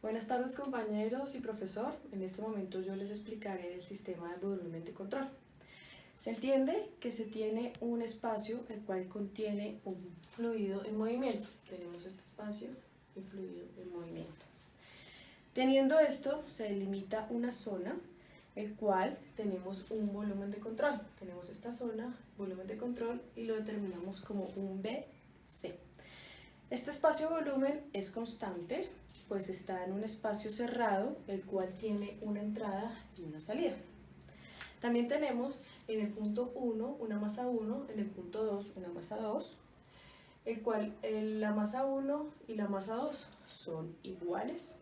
Buenas tardes compañeros y profesor. En este momento yo les explicaré el sistema de volumen de control. Se entiende que se tiene un espacio el cual contiene un fluido en movimiento. Tenemos este espacio y fluido en movimiento. Teniendo esto, se delimita una zona, el cual tenemos un volumen de control. Tenemos esta zona, volumen de control, y lo determinamos como un BC. Este espacio-volumen es constante, pues está en un espacio cerrado, el cual tiene una entrada y una salida. También tenemos en el punto 1 una masa 1, en el punto 2 una masa 2, el cual la masa 1 y la masa 2 son iguales.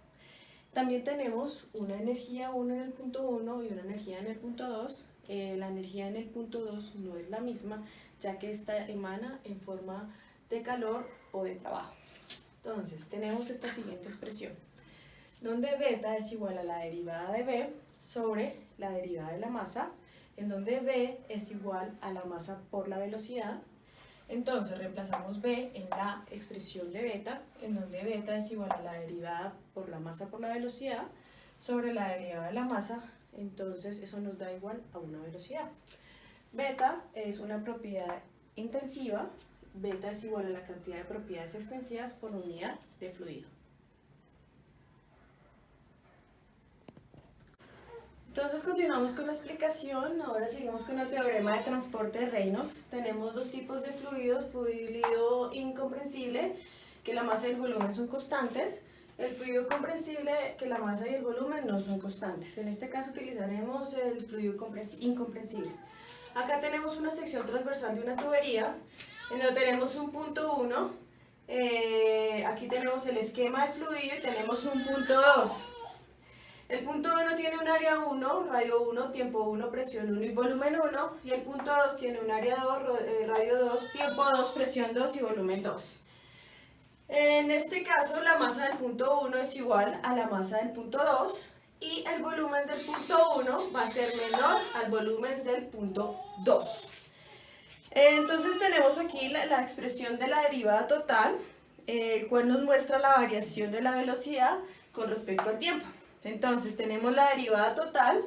También tenemos una energía 1 en el punto 1 y una energía en el punto 2. La energía en el punto 2 no es la misma, ya que esta emana en forma de calor o de trabajo. Entonces, tenemos esta siguiente expresión, donde beta es igual a la derivada de B sobre la derivada de la masa, en donde B es igual a la masa por la velocidad. Entonces, reemplazamos B en la expresión de beta, en donde beta es igual a la derivada por la masa por la velocidad sobre la derivada de la masa. Entonces, eso nos da igual a una velocidad. Beta es una propiedad intensiva. Beta es igual a la cantidad de propiedades extensivas por unidad de fluido. Entonces continuamos con la explicación. Ahora seguimos con el teorema de transporte de Reynolds. Tenemos dos tipos de fluidos: fluido incomprensible, que la masa y el volumen son constantes; el fluido comprensible, que la masa y el volumen no son constantes. En este caso utilizaremos el fluido incomprensible. Acá tenemos una sección transversal de una tubería, en donde tenemos un punto 1, aquí tenemos el esquema de fluido y tenemos un punto 2. El punto 1 tiene un área 1, radio 1, tiempo 1, presión 1 y volumen 1, y el punto 2 tiene un área 2, radio 2, tiempo 2, presión 2 y volumen 2. En este caso, la masa del punto 1 es igual a la masa del punto 2, y el volumen del punto 1 va a ser menor al volumen del punto 2. Entonces tenemos aquí la expresión de la derivada total, cual nos muestra la variación de la velocidad con respecto al tiempo. Entonces tenemos la derivada total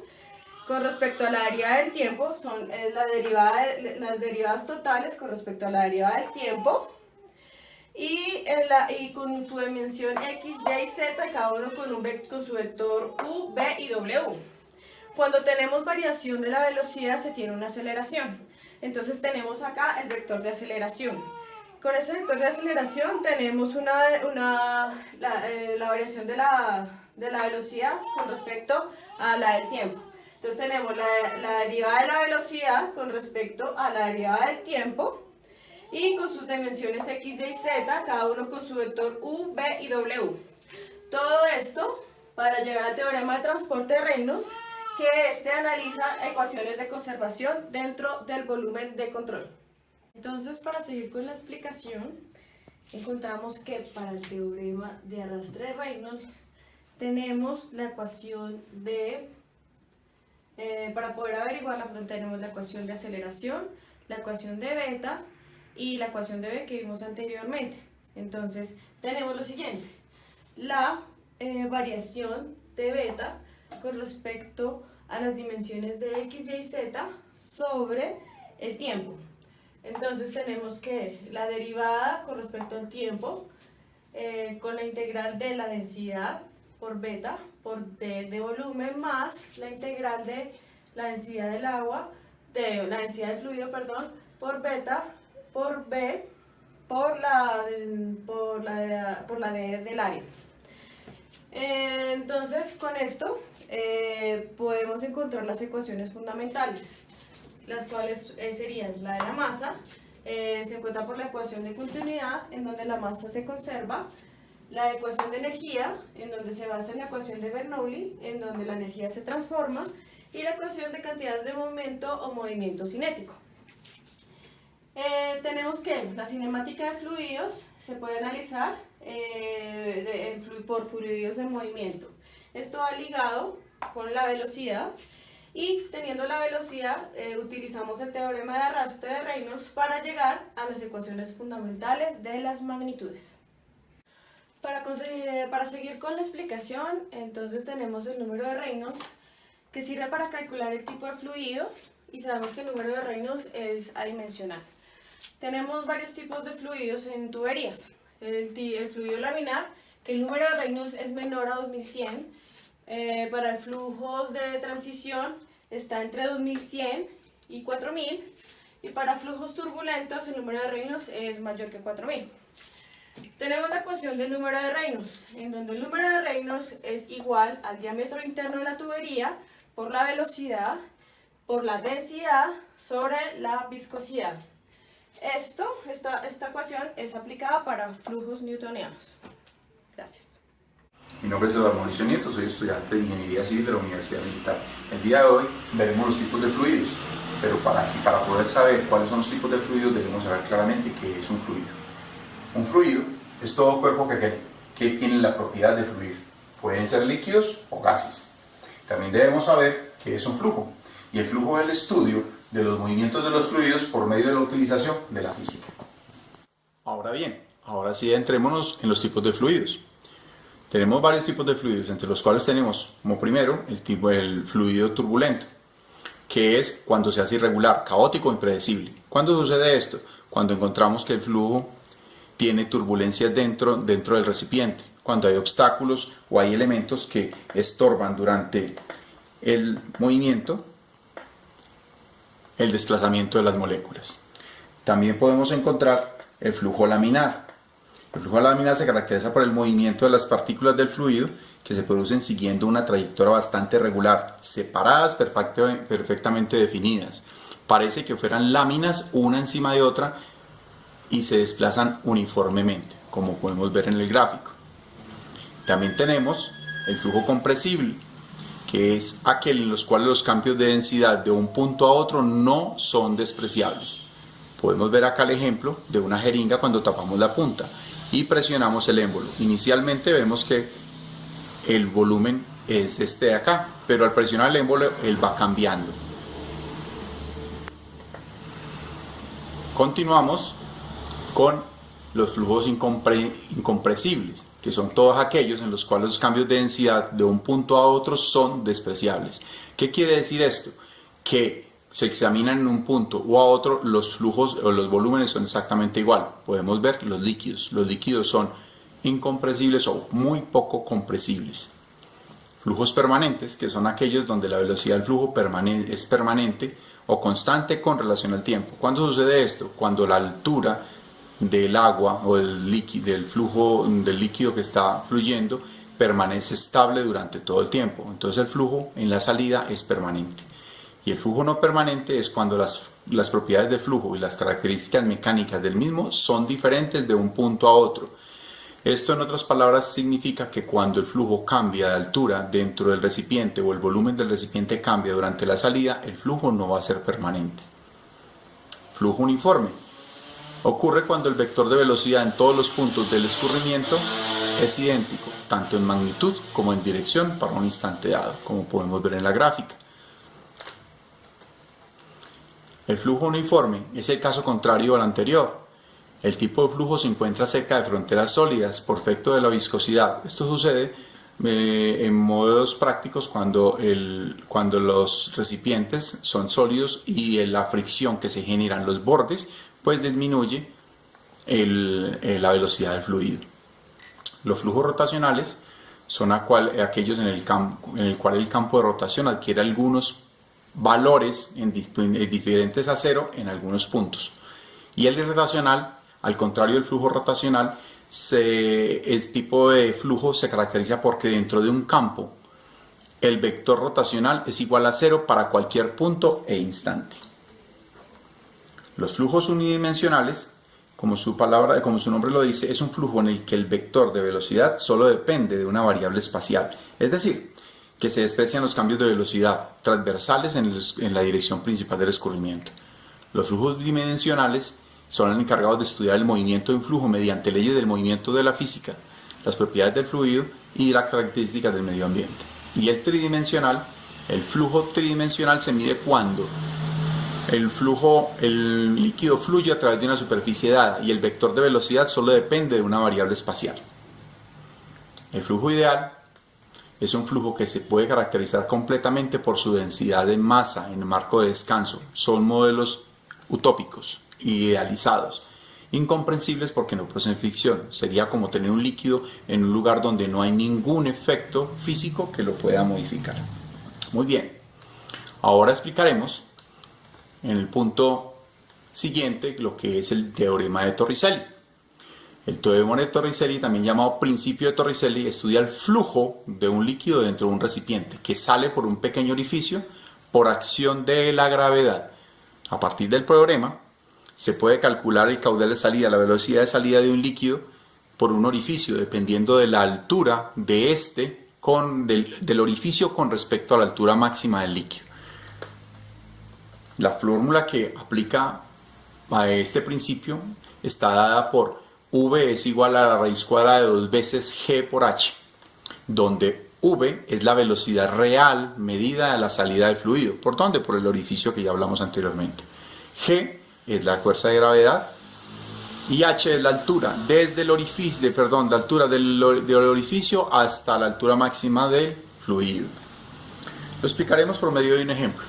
con respecto a la derivada del tiempo, son las derivadas totales con respecto a la derivada del tiempo, y con su dimensión x, y, z, cada uno con su vector u, v y w. Cuando tenemos variación de la velocidad se tiene una aceleración. Entonces tenemos acá el vector de aceleración. Con ese vector de aceleración tenemos la variación de la velocidad con respecto a la del tiempo. Entonces tenemos la derivada de la velocidad con respecto a la derivada del tiempo, y con sus dimensiones x, y, z, cada uno con su vector u, v y w. Todo esto para llegar al teorema de transporte de Reynolds, que analiza ecuaciones de conservación dentro del volumen de control. Entonces, para seguir con la explicación, encontramos que para el teorema de arrastre de Reynolds tenemos la ecuación para poder averiguarla, tenemos la ecuación de aceleración, la ecuación de beta y la ecuación de B que vimos anteriormente. Entonces, tenemos lo siguiente: la variación de beta con respecto a las dimensiones de x, y, z sobre el tiempo. Entonces tenemos que la derivada con respecto al tiempo, con la integral de la densidad por beta por d de volumen, más la integral de la densidad del agua, de la densidad del fluido, perdón, por beta por b por la d del área. Entonces, con esto podemos encontrar las ecuaciones fundamentales, las cuales serían la de la masa, se encuentra por la ecuación de continuidad, en donde la masa se conserva; la ecuación de energía, en donde se basa en la ecuación de Bernoulli, en donde la energía se transforma; y la ecuación de cantidades de momento o movimiento cinético. Tenemos que la cinemática de fluidos se puede analizar por fluidos en movimiento. Esto va ligado con la velocidad, y teniendo la velocidad utilizamos el teorema de arrastre de Reynolds para llegar a las ecuaciones fundamentales de las magnitudes. Para seguir con la explicación, entonces tenemos el número de Reynolds, que sirve para calcular el tipo de fluido, y sabemos que el número de Reynolds es adimensional. Tenemos varios tipos de fluidos en tuberías. El fluido laminar, que el número de Reynolds es menor a 2100. Para flujos de transición está entre 2100 y 4000. Y para flujos turbulentos el número de Reynolds es mayor que 4000. Tenemos la ecuación del número de Reynolds, en donde el número de Reynolds es igual al diámetro interno de la tubería por la velocidad, por la densidad sobre la viscosidad. Esta ecuación es aplicada para flujos newtonianos. Gracias. Mi nombre es Eduardo Mauricio Nieto, soy estudiante de Ingeniería Civil de la Universidad Militar. El día de hoy veremos los tipos de fluidos, pero para poder saber cuáles son los tipos de fluidos debemos saber claramente qué es un fluido. Un fluido es todo cuerpo que tiene la propiedad de fluir. Pueden ser líquidos o gases. También debemos saber qué es un flujo. Y el flujo es el estudio de los movimientos de los fluidos por medio de la utilización de la física. Ahora bien, ahora sí entrémonos en los tipos de fluidos. Tenemos varios tipos de fluidos, entre los cuales tenemos como primero el fluido turbulento, que es cuando se hace irregular, caótico o impredecible. ¿Cuándo sucede esto? Cuando encontramos que el flujo tiene turbulencias dentro del recipiente, cuando hay obstáculos o hay elementos que estorban durante el movimiento, el desplazamiento de las moléculas. También podemos encontrar el flujo laminar. El flujo laminar se caracteriza por el movimiento de las partículas del fluido que se producen siguiendo una trayectoria bastante regular, separadas perfectamente definidas. Parece que fueran láminas una encima de otra y se desplazan uniformemente, como podemos ver en el gráfico. También tenemos el flujo compresible, que es aquel en los cuales los cambios de densidad de un punto a otro no son despreciables. Podemos ver acá el ejemplo de una jeringa cuando tapamos la punta y presionamos el émbolo. Inicialmente vemos que el volumen es este de acá, pero al presionar el émbolo él va cambiando. Continuamos con los flujos incompresibles, que son todos aquellos en los cuales los cambios de densidad de un punto a otro son despreciables. ¿Qué quiere decir esto? Que se examinan en un punto o a otro, los flujos o los volúmenes son exactamente igual. Podemos ver los líquidos. Los líquidos son incompresibles o muy poco compresibles. Flujos permanentes, que son aquellos donde la velocidad del flujo es permanente o constante con relación al tiempo. ¿Cuándo sucede esto? Cuando la altura del agua o del flujo del líquido que está fluyendo permanece estable durante todo el tiempo. Entonces el flujo en la salida es permanente. Y el flujo no permanente es cuando las propiedades del flujo y las características mecánicas del mismo son diferentes de un punto a otro. Esto, en otras palabras, significa que cuando el flujo cambia de altura dentro del recipiente o el volumen del recipiente cambia durante la salida, el flujo no va a ser permanente. Flujo uniforme. Ocurre cuando el vector de velocidad en todos los puntos del escurrimiento es idéntico, tanto en magnitud como en dirección para un instante dado, como podemos ver en la gráfica. El flujo uniforme es el caso contrario al anterior. El tipo de flujo se encuentra cerca de fronteras sólidas por efecto de la viscosidad. Esto sucede en modos prácticos cuando los recipientes son sólidos y la fricción que se genera en los bordes pues disminuye la velocidad del fluido. Los flujos rotacionales son aquellos en el cual el campo de rotación adquiere algunos valores diferentes a cero en algunos puntos. Y el irrotacional, al contrario del flujo rotacional, el tipo de flujo se caracteriza porque dentro de un campo el vector rotacional es igual a cero para cualquier punto e instante. Los flujos unidimensionales, como su nombre lo dice, es un flujo en el que el vector de velocidad solo depende de una variable espacial, es decir, que se desprecian los cambios de velocidad transversales en la dirección principal del escurrimiento. Los flujos bidimensionales son los encargados de estudiar el movimiento de un flujo mediante leyes del movimiento de la física, las propiedades del fluido y las características del medio ambiente. Y el flujo tridimensional se mide cuando el líquido fluye a través de una superficie dada y el vector de velocidad solo depende de una variable espacial. El flujo ideal es un flujo que se puede caracterizar completamente por su densidad de masa en el marco de descanso. Son modelos utópicos, idealizados, incomprensibles porque no poseen ficción. Sería como tener un líquido en un lugar donde no hay ningún efecto físico que lo pueda modificar. Muy bien, ahora explicaremos en el punto siguiente lo que es el teorema de Torricelli. El teorema de Torricelli, también llamado principio de Torricelli, estudia el flujo de un líquido dentro de un recipiente que sale por un pequeño orificio por acción de la gravedad. A partir del teorema se puede calcular el caudal de salida, la velocidad de salida de un líquido por un orificio, dependiendo de la altura de del orificio con respecto a la altura máxima del líquido. La fórmula que aplica a este principio está dada por V es igual a la raíz cuadrada de 2 veces G por H, donde V es la velocidad real medida de la salida del fluido. ¿Por dónde? Por el orificio que ya hablamos anteriormente. G es la fuerza de gravedad y H es la altura desde el orificio, la altura del orificio hasta la altura máxima del fluido. Lo explicaremos por medio de un ejemplo.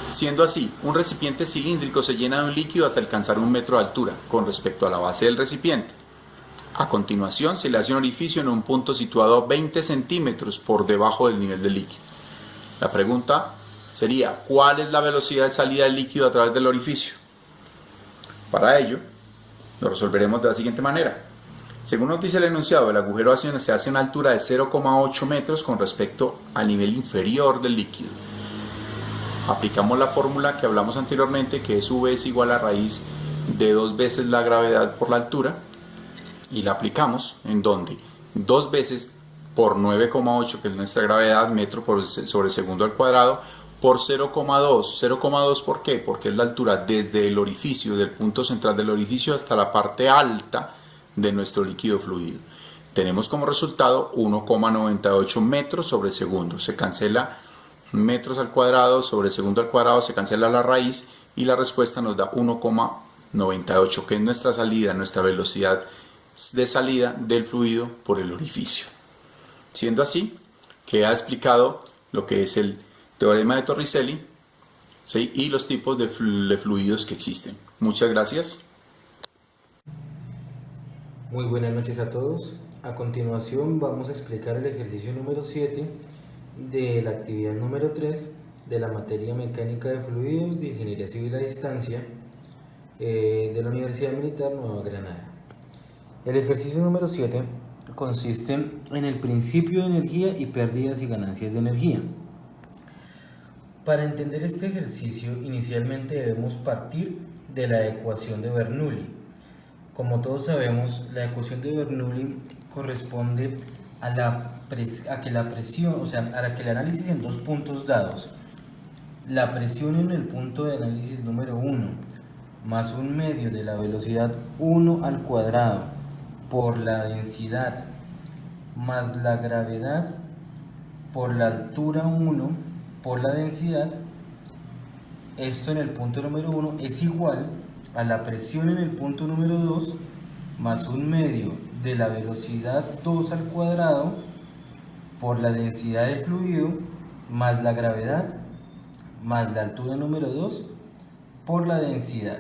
Siendo así, un recipiente cilíndrico se llena de un líquido hasta alcanzar 1 metro de altura con respecto a la base del recipiente. A continuación, se le hace un orificio en un punto situado a 20 centímetros por debajo del nivel del líquido. La pregunta sería, ¿cuál es la velocidad de salida del líquido a través del orificio? Para ello, lo resolveremos de la siguiente manera. Según nos dice el enunciado, el agujero se hace a una altura de 0,8 metros con respecto al nivel inferior del líquido. Aplicamos la fórmula que hablamos anteriormente, que es V es igual a raíz de 2 veces la gravedad por la altura, y la aplicamos en donde 2 veces por 9,8, que es nuestra gravedad, metro sobre segundo al cuadrado, por 0,2. 0,2 ¿por qué? Porque es la altura desde el orificio, del punto central del orificio hasta la parte alta de nuestro líquido fluido. Tenemos como resultado 1,98 metros sobre segundo. Se cancela metros al cuadrado sobre segundo al cuadrado, se cancela la raíz y la respuesta nos da 1,98, que es nuestra salida, nuestra velocidad de salida del fluido por el orificio. Siendo así, queda explicado lo que es el teorema de Torricelli, ¿sí? Y los tipos de fluidos que existen. Muchas gracias. Muy buenas noches a todos. A continuación vamos a explicar el ejercicio número 7 de la actividad número 3 de la materia mecánica de fluidos de Ingeniería Civil a Distancia de la Universidad Militar Nueva Granada. El ejercicio número 7 consiste en el principio de energía y pérdidas y ganancias de energía. Para entender este ejercicio, inicialmente debemos partir de la ecuación de Bernoulli. Como todos sabemos, la ecuación de Bernoulli corresponde a que el análisis en 2 puntos dados, la presión en el punto de análisis número 1 más 1/2 de la velocidad 1 al cuadrado por la densidad más la gravedad por la altura 1 por la densidad, esto en el punto número 1 es igual a la presión en el punto número 2 más 1/2 de la velocidad 2 al cuadrado por la densidad del fluido más la gravedad más la altura número 2 por la densidad.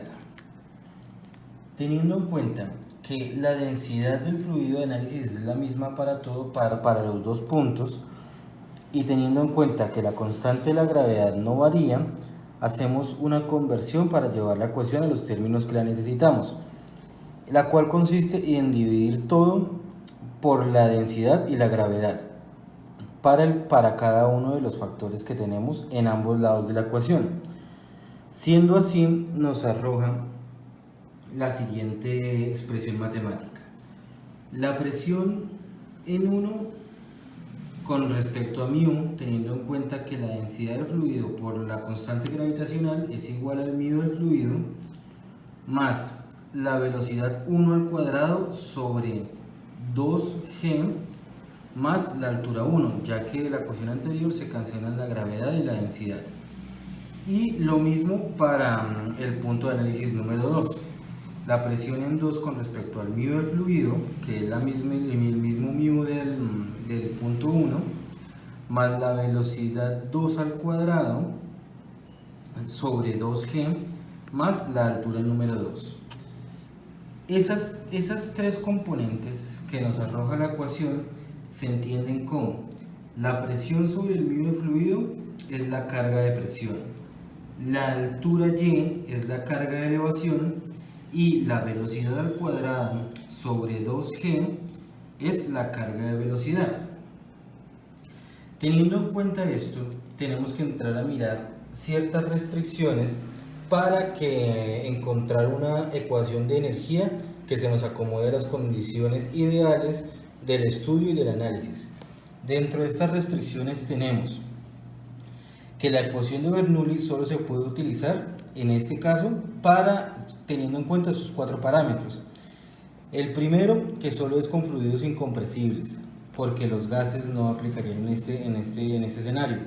Teniendo en cuenta que la densidad del fluido de análisis es la misma para los 2 puntos, y teniendo en cuenta que la constante de la gravedad no varía, hacemos una conversión para llevar la ecuación a los términos que la necesitamos, la cual consiste en dividir todo por la densidad y la gravedad para cada uno de los factores que tenemos en ambos lados de la ecuación. Siendo así, nos arroja la siguiente expresión matemática. La presión en 1 con respecto a μ, teniendo en cuenta que la densidad del fluido por la constante gravitacional es igual al μ del fluido, más la velocidad 1 al cuadrado sobre 2g más la altura 1, ya que de la ecuación anterior se cancelan la gravedad y la densidad. Y lo mismo para el punto de análisis número 2. la presión en 2 con respecto al μ del fluido, que es el mismo μ del punto 1, más la velocidad 2 al cuadrado sobre 2g más la altura número 2. Esas tres componentes que nos arroja la ecuación se entienden como: la presión sobre el μ del fluido es la carga de presión, la altura y es la carga de elevación y la velocidad al cuadrado sobre 2g es la carga de velocidad. Teniendo en cuenta esto, tenemos que entrar a mirar ciertas restricciones para que encontrar una ecuación de energía que se nos acomode a las condiciones ideales del estudio y del análisis. Dentro de estas restricciones tenemos que la ecuación de Bernoulli solo se puede utilizar en este caso para teniendo en cuenta sus 4 parámetros. El primero, que solo es con fluidos incompresibles, porque los gases no aplicarían en este escenario.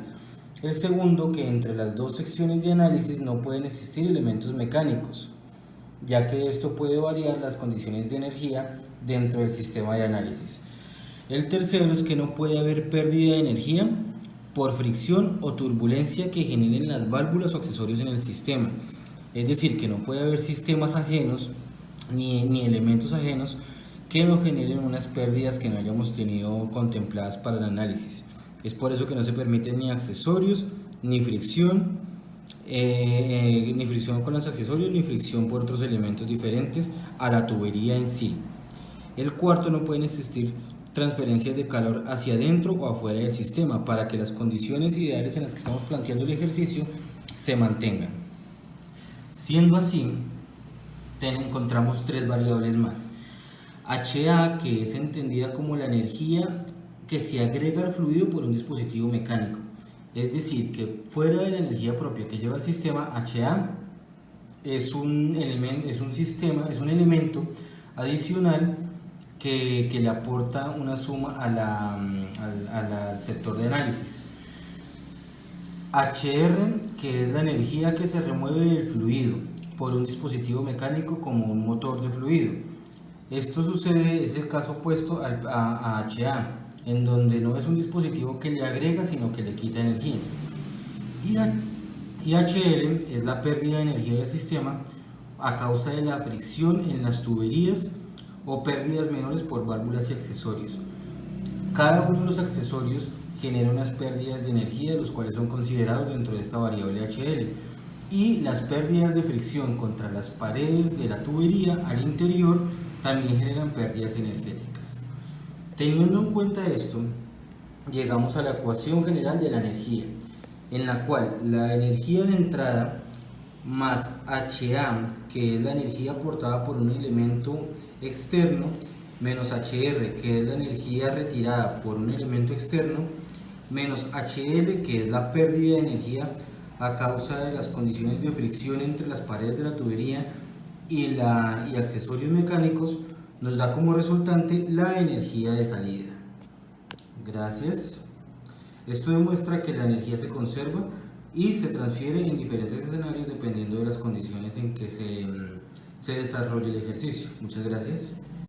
El segundo, que entre las dos secciones de análisis no pueden existir elementos mecánicos, ya que esto puede variar las condiciones de energía dentro del sistema de análisis. El tercero es que no puede haber pérdida de energía por fricción o turbulencia que generen las válvulas o accesorios en el sistema. Es decir, que no puede haber sistemas ajenos ni elementos ajenos que nos generen unas pérdidas que no hayamos tenido contempladas para el análisis. Es por eso que no se permiten ni accesorios, ni fricción con los accesorios, ni fricción por otros elementos diferentes a la tubería en sí. El cuarto, no pueden existir transferencias de calor hacia adentro o afuera del sistema para que las condiciones ideales en las que estamos planteando el ejercicio se mantengan. Siendo así, encontramos 3 variables más. HA, que es entendida como la energía que se agrega al fluido por un dispositivo mecánico. Es decir, que fuera de la energía propia que lleva el sistema, HA es un elemento adicional que le aporta una suma al sector de análisis. HR, que es la energía que se remueve del fluido por un dispositivo mecánico como un motor de fluido. Esto sucede, es el caso opuesto a HA, en donde no es un dispositivo que le agrega, sino que le quita energía. Y HL es la pérdida de energía del sistema a causa de la fricción en las tuberías o pérdidas menores por válvulas y accesorios. Cada uno de los accesorios genera unas pérdidas de energía, los cuales son considerados dentro de esta variable HL. Y las pérdidas de fricción contra las paredes de la tubería al interior también generan pérdidas energéticas. Teniendo en cuenta esto, llegamos a la ecuación general de la energía, en la cual la energía de entrada más HA, que es la energía aportada por un elemento externo, menos HR, que es la energía retirada por un elemento externo, menos HL, que es la pérdida de energía a causa de las condiciones de fricción entre las paredes de la tubería y accesorios mecánicos, nos da como resultante la energía de salida. Gracias. Esto demuestra que la energía se conserva y se transfiere en diferentes escenarios dependiendo de las condiciones en que se desarrolle el ejercicio. Muchas gracias.